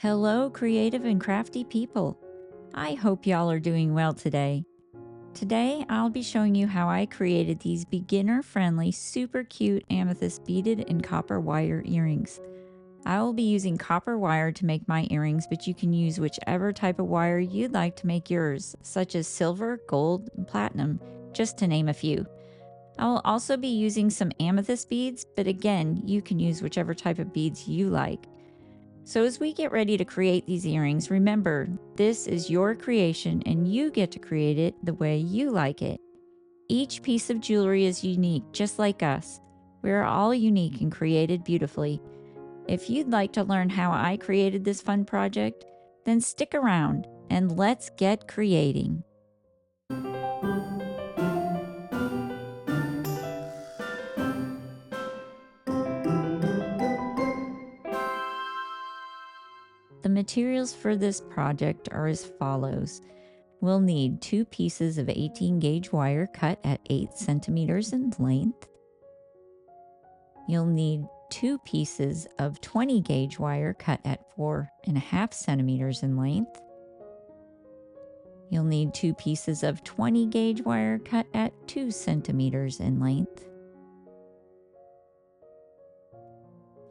Hello, creative and crafty people. I hope y'all are doing well today. Today, I'll be showing you how I created these beginner-friendly, super cute amethyst beaded and copper wire earrings. I will be using copper wire to make my earrings, but you can use whichever type of wire you'd like to make yours, such as silver, gold, and platinum, just to name a few. I will also be using some amethyst beads, but again, you can use whichever type of beads you like. So as we get ready to create these earrings, remember, this is your creation and you get to create it the way you like it. Each piece of jewelry is unique, just like us. We are all unique and created beautifully. If you'd like to learn how I created this fun project, then stick around and let's get creating. The materials for this project are as follows. We'll need 2 pieces of 18 gauge wire cut at 8 centimeters in length. You'll need 2 pieces of 20 gauge wire cut at 4.5 centimeters in length. You'll need 2 pieces of 20 gauge wire cut at 2 centimeters in length.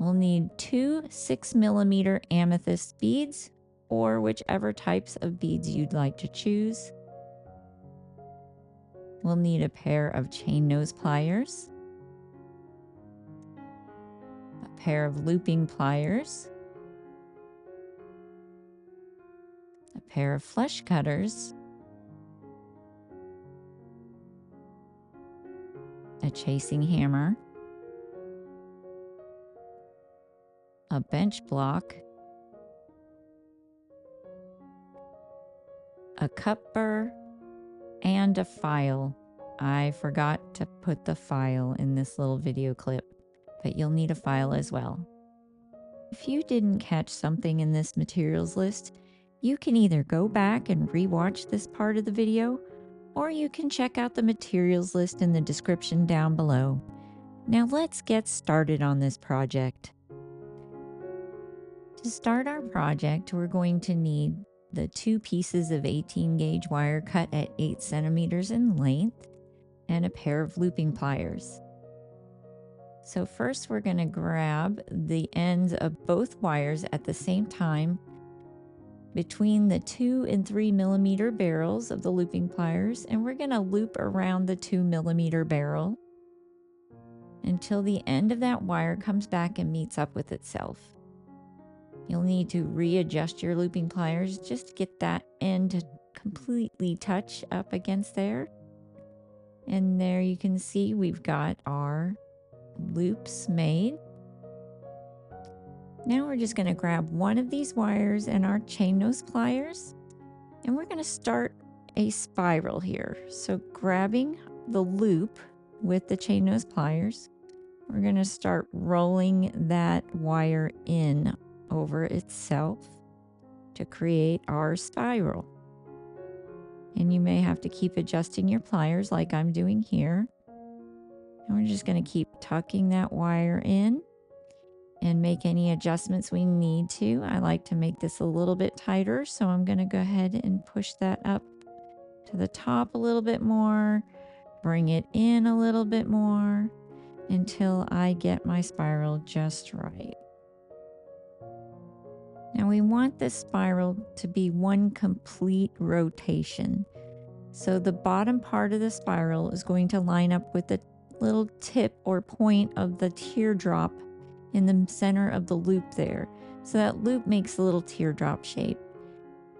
We'll need 2 6mm amethyst beads, or whichever types of beads you'd like to choose. We'll need a pair of chain nose pliers, a pair of looping pliers, a pair of flush cutters, a chasing hammer, a bench block, a cup burr, and a file. I forgot to put the file in this little video clip, but you'll need a file as well. If you didn't catch something in this materials list, you can either go back and rewatch this part of the video, or you can check out the materials list in the description down below. Now let's get started on this project. To start our project, we're going to need the 2 pieces of 18 gauge wire cut at 8 centimeters in length and a pair of looping pliers. So first we're going to grab the ends of both wires at the same time between the 2 and 3mm barrels of the looping pliers, and we're going to loop around the 2mm barrel until the end of that wire comes back and meets up with itself. You'll need to readjust your looping pliers just to get that end to completely touch up against there. And there you can see we've got our loops made. Now we're just going to grab one of these wires and our chain nose pliers, and we're going to start a spiral here. So grabbing the loop with the chain nose pliers, we're going to start rolling that wire in over itself to create our spiral. And you may have to keep adjusting your pliers like I'm doing here. And we're just going to keep tucking that wire in and make any adjustments we need to. I like to make this a little bit tighter, so I'm going to go ahead and push that up to the top a little bit more, bring it in a little bit more until I get my spiral just right. Now we want this spiral to be one complete rotation. So the bottom part of the spiral is going to line up with the little tip or point of the teardrop in the center of the loop there. So that loop makes a little teardrop shape.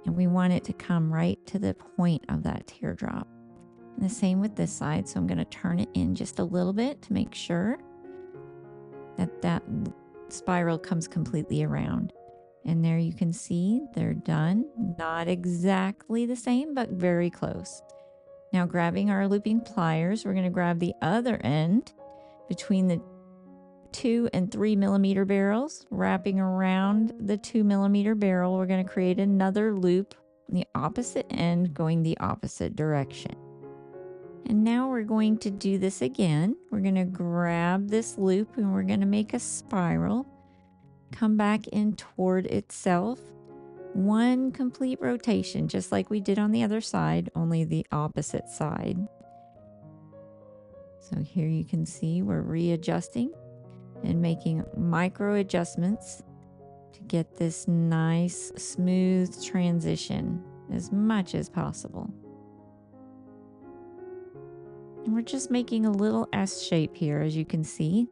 And we want it to come right to the point of that teardrop. And the same with this side. So I'm going to turn it in just a little bit to make sure that that spiral comes completely around. And there you can see they're done. Not exactly the same, but very close. Now grabbing our looping pliers, we're going to grab the other end between the 2 and 3mm barrels, wrapping around the 2mm barrel. We're going to create another loop on the opposite end, going the opposite direction. And now we're going to do this again. We're going to grab this loop and we're going to make a spiral. Come back in toward itself one complete rotation, just like we did on the other side, only the opposite side. So here you can see we're readjusting and making micro adjustments to get this nice smooth transition as much as possible. And we're just making a little S shape here, as you can see.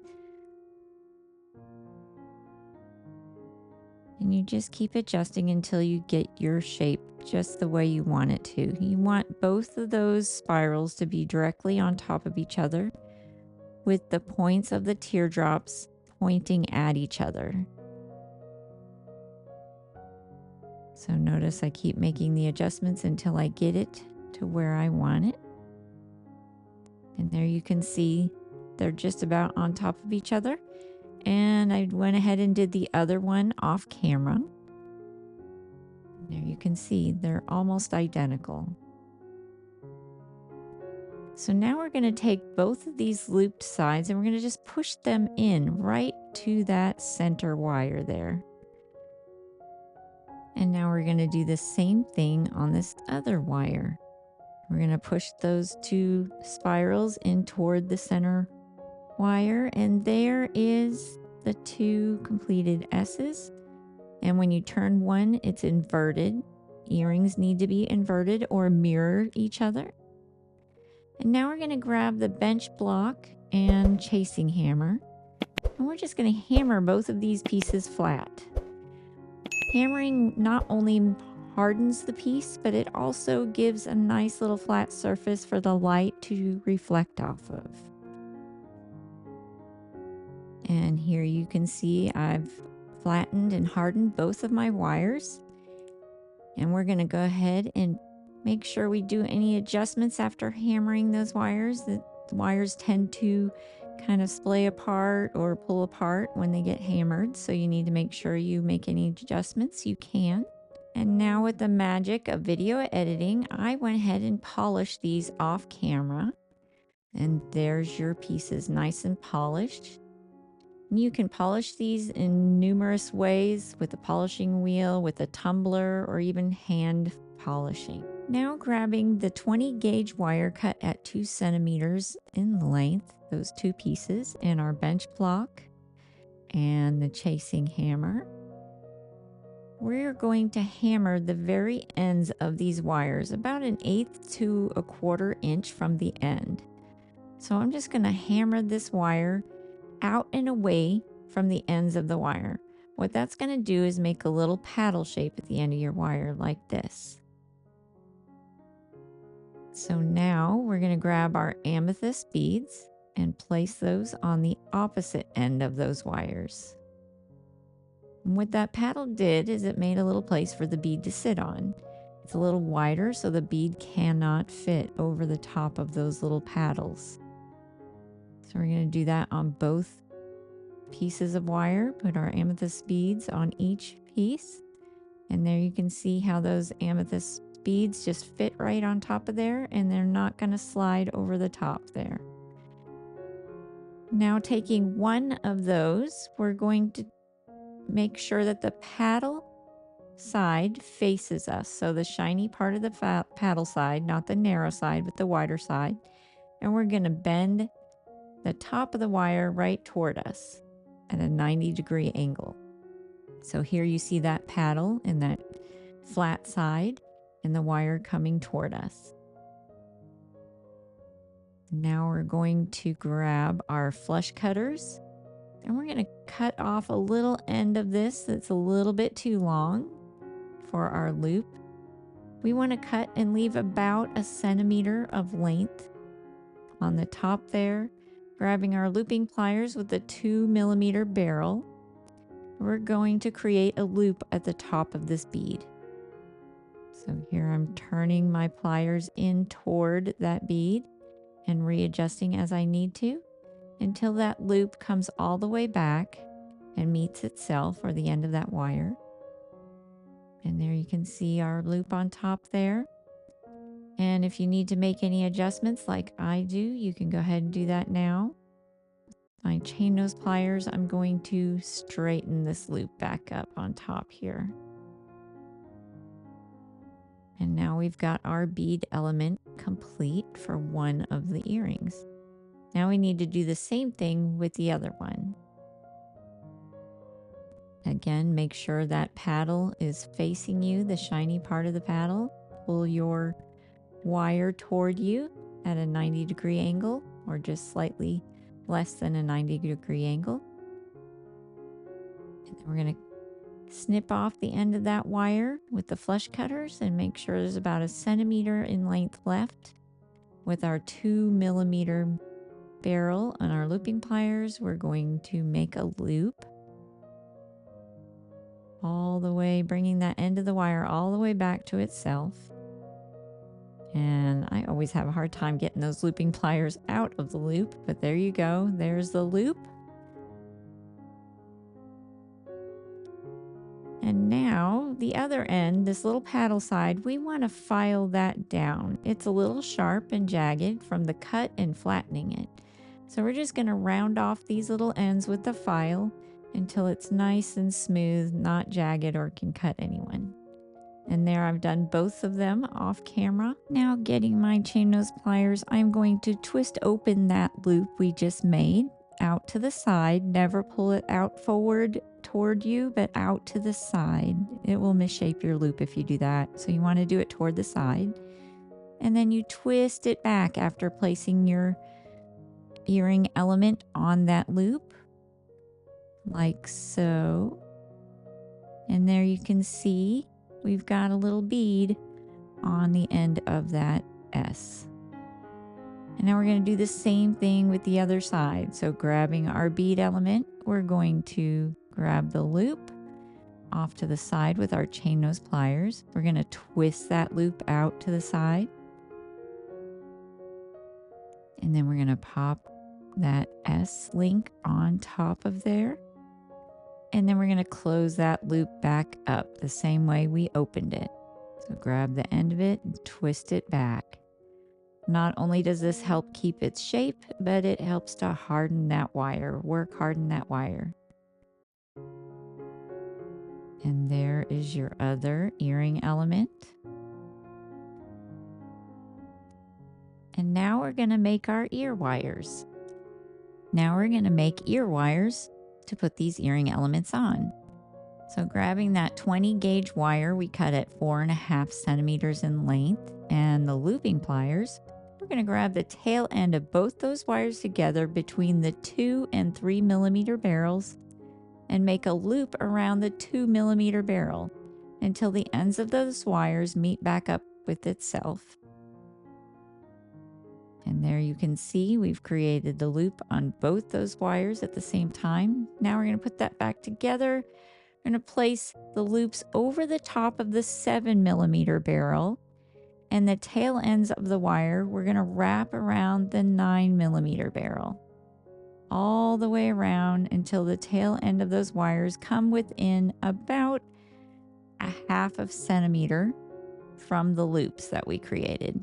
And you just keep adjusting until you get your shape just the way you want it to. You want both of those spirals to be directly on top of each other, with the points of the teardrops pointing at each other. So notice I keep making the adjustments until I get it to where I want it. And there you can see they're just about on top of each other. And I went ahead and did the other one off camera. There you can see they're almost identical. So now we're going to take both of these looped sides and we're going to just push them in right to that center wire there. And now we're going to do the same thing on this other wire. We're going to push those two spirals in toward the center wire, and there is the two completed S's. And when you turn one, it's inverted. Earrings need to be inverted or mirror each other. And now we're going to grab the bench block and chasing hammer, and we're just going to hammer both of these pieces flat. Hammering not only hardens the piece, but it also gives a nice little flat surface for the light to reflect off of. And here you can see I've flattened and hardened both of my wires. And we're going to go ahead and make sure we do any adjustments after hammering those wires. The wires tend to kind of splay apart or pull apart when they get hammered, so you need to make sure you make any adjustments you can. And now with the magic of video editing, I went ahead and polished these off camera. And there's your pieces, nice and polished. And you can polish these in numerous ways with a polishing wheel, with a tumbler, or even hand polishing. Now grabbing the 20 gauge wire cut at 2 centimeters in length, those two pieces, and our bench block and the chasing hammer, we're going to hammer the very ends of these wires about 1/8 to 1/4 inch from the end. So I'm just going to hammer this wire out and away from the ends of the wire. What that's going to do is make a little paddle shape at the end of your wire like this. So now we're going to grab our amethyst beads and place those on the opposite end of those wires. And what that paddle did is it made a little place for the bead to sit on. It's a little wider so the bead cannot fit over the top of those little paddles. So we're going to do that on both pieces of wire. Put our amethyst beads on each piece. And there you can see how those amethyst beads just fit right on top of there, and they're not going to slide over the top there. Now taking one of those, we're going to make sure that the paddle side faces us. So the shiny part of the paddle side, not the narrow side, but the wider side. And we're going to bend the top of the wire right toward us at a 90-degree angle. So here you see that paddle and that flat side and the wire coming toward us. Now we're going to grab our flush cutters and we're going to cut off a little end of this that's a little bit too long for our loop. We want to cut and leave about 1 centimeter of length on the top there. Grabbing our looping pliers with the 2mm barrel, we're going to create a loop at the top of this bead. So here I'm turning my pliers in toward that bead and readjusting as I need to until that loop comes all the way back and meets itself or the end of that wire. And there you can see our loop on top there. And if you need to make any adjustments like I do, you can go ahead and do that now. My chain nose pliers, I'm going to straighten this loop back up on top here. Now we've got our bead element complete for one of the earrings. Now we need to do the same thing with the other one. Again, make sure that paddle is facing you, the shiny part of the paddle. Pull your wire toward you at a 90-degree angle, or just slightly less than a 90-degree angle. And then we're going to snip off the end of that wire with the flush cutters and make sure there's about a centimeter in length left. With our 2mm barrel on our looping pliers, we're going to make a loop all the way, bringing that end of the wire all the way back to itself. And I always have a hard time getting those looping pliers out of the loop, but there you go. There's the loop. And now the other end, this little paddle side, we want to file that down. It's a little sharp and jagged from the cut and flattening it. So we're just going to round off these little ends with the file until it's nice and smooth, not jagged or can cut anyone. And there, I've done both of them off camera. Now, getting my chain nose pliers, I'm going to twist open that loop we just made out to the side. Never pull it out forward toward you, but out to the side. It will misshape your loop if you do that. So you want to do it toward the side. And then you twist it back after placing your earring element on that loop, like so. And there you can see we've got a little bead on the end of that S. And now we're going to do the same thing with the other side. So grabbing our bead element, we're going to grab the loop off to the side with our chain nose pliers. We're going to twist that loop out to the side. And then we're going to pop that S link on top of there. And then we're going to close that loop back up the same way we opened it. So grab the end of it and twist it back. Not only does this help keep its shape, but it helps to harden that wire, harden that wire. And there is your other earring element. And now we're going to make our ear wires. Now we're going to make ear wires to put these earring elements on. So grabbing that 20 gauge wire we cut at 4.5 centimeters in length and the looping pliers, we're going to grab the tail end of both those wires together between the 2 and 3mm barrels and make a loop around the 2mm barrel until the ends of those wires meet back up with itself. And there you can see we've created the loop on both those wires at the same time. Now we're going to put that back together. We're going to place the loops over the top of the 7mm barrel, and the tail ends of the wire we're going to wrap around the 9mm barrel all the way around until the tail end of those wires come within about a 1/2 centimeter from the loops that we created.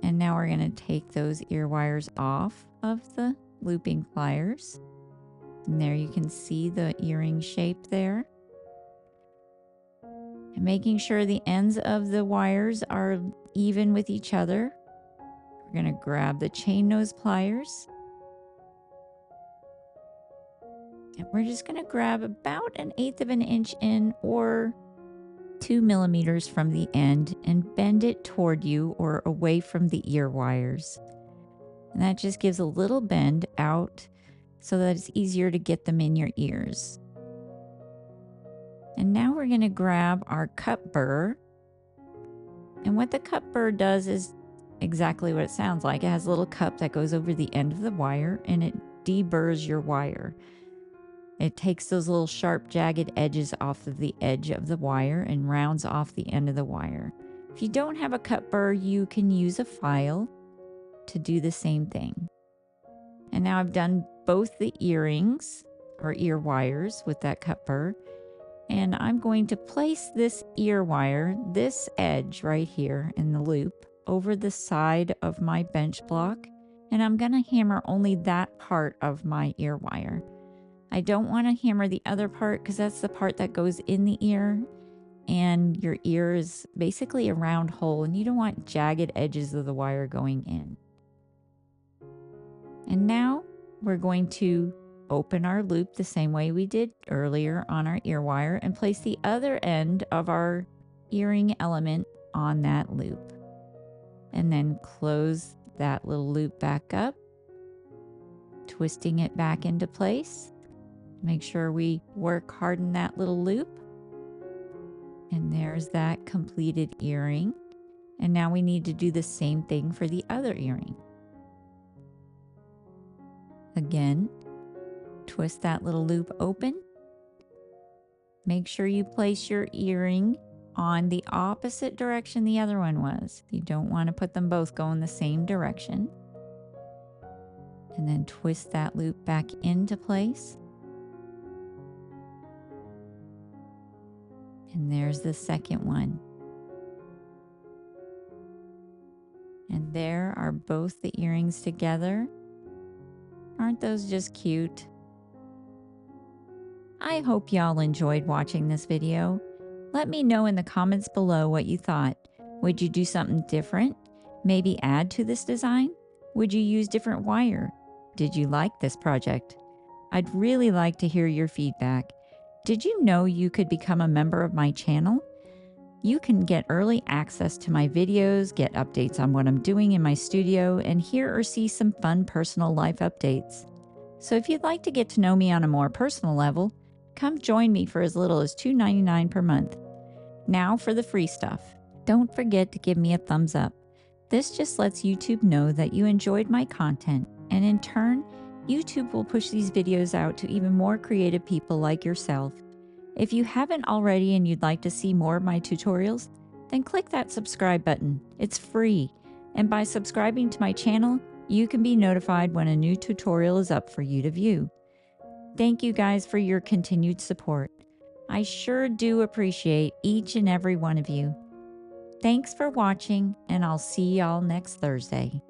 And now we're going to take those ear wires off of the looping pliers. And there you can see the earring shape there. And making sure the ends of the wires are even with each other, we're going to grab the chain nose pliers. And we're just going to grab about 1/8 of an inch in, or 2mm from the end, and bend it toward you or away from the ear wires. And that just gives a little bend out so that it's easier to get them in your ears. And now we're going to grab our cup burr. And what the cup burr does is exactly what it sounds like. It has a little cup that goes over the end of the wire, and it deburrs your wire. It takes those little sharp, jagged edges off of the edge of the wire and rounds off the end of the wire. If you don't have a cup burr, you can use a file to do the same thing. And now I've done both the earrings or ear wires with that cup burr. And I'm going to place this ear wire, this edge right here in the loop, over the side of my bench block. And I'm going to hammer only that part of my ear wire. I don't want to hammer the other part because that's the part that goes in the ear, and your ear is basically a round hole, and you don't want jagged edges of the wire going in. And now we're going to open our loop the same way we did earlier on our ear wire and place the other end of our earring element on that loop. And then close that little loop back up, twisting it back into place. Make sure we work hard in that little loop. And there's that completed earring. And now we need to do the same thing for the other earring. Again, twist that little loop open. Make sure you place your earring on the opposite direction the other one was. You don't want to put them both going the same direction. And then twist that loop back into place. And there's the second one. And there are both the earrings together. Aren't those just cute? I hope y'all enjoyed watching this video. Let me know in the comments below what you thought. Would you do something different? Maybe add to this design? Would you use different wire? Did you like this project? I'd really like to hear your feedback. Did you know you could become a member of my channel? You can get early access to my videos, get updates on what I'm doing in my studio, and hear or see some fun personal life updates. So if you'd like to get to know me on a more personal level, come join me for as little as $2.99 per month. Now for the free stuff. Don't forget to give me a thumbs up. This just lets YouTube know that you enjoyed my content, and in turn, YouTube will push these videos out to even more creative people like yourself. If you haven't already and you'd like to see more of my tutorials, then click that subscribe button. It's free, and by subscribing to my channel, you can be notified when a new tutorial is up for you to view. Thank you guys for your continued support. I sure do appreciate each and every one of you. Thanks for watching, and I'll see y'all next Thursday.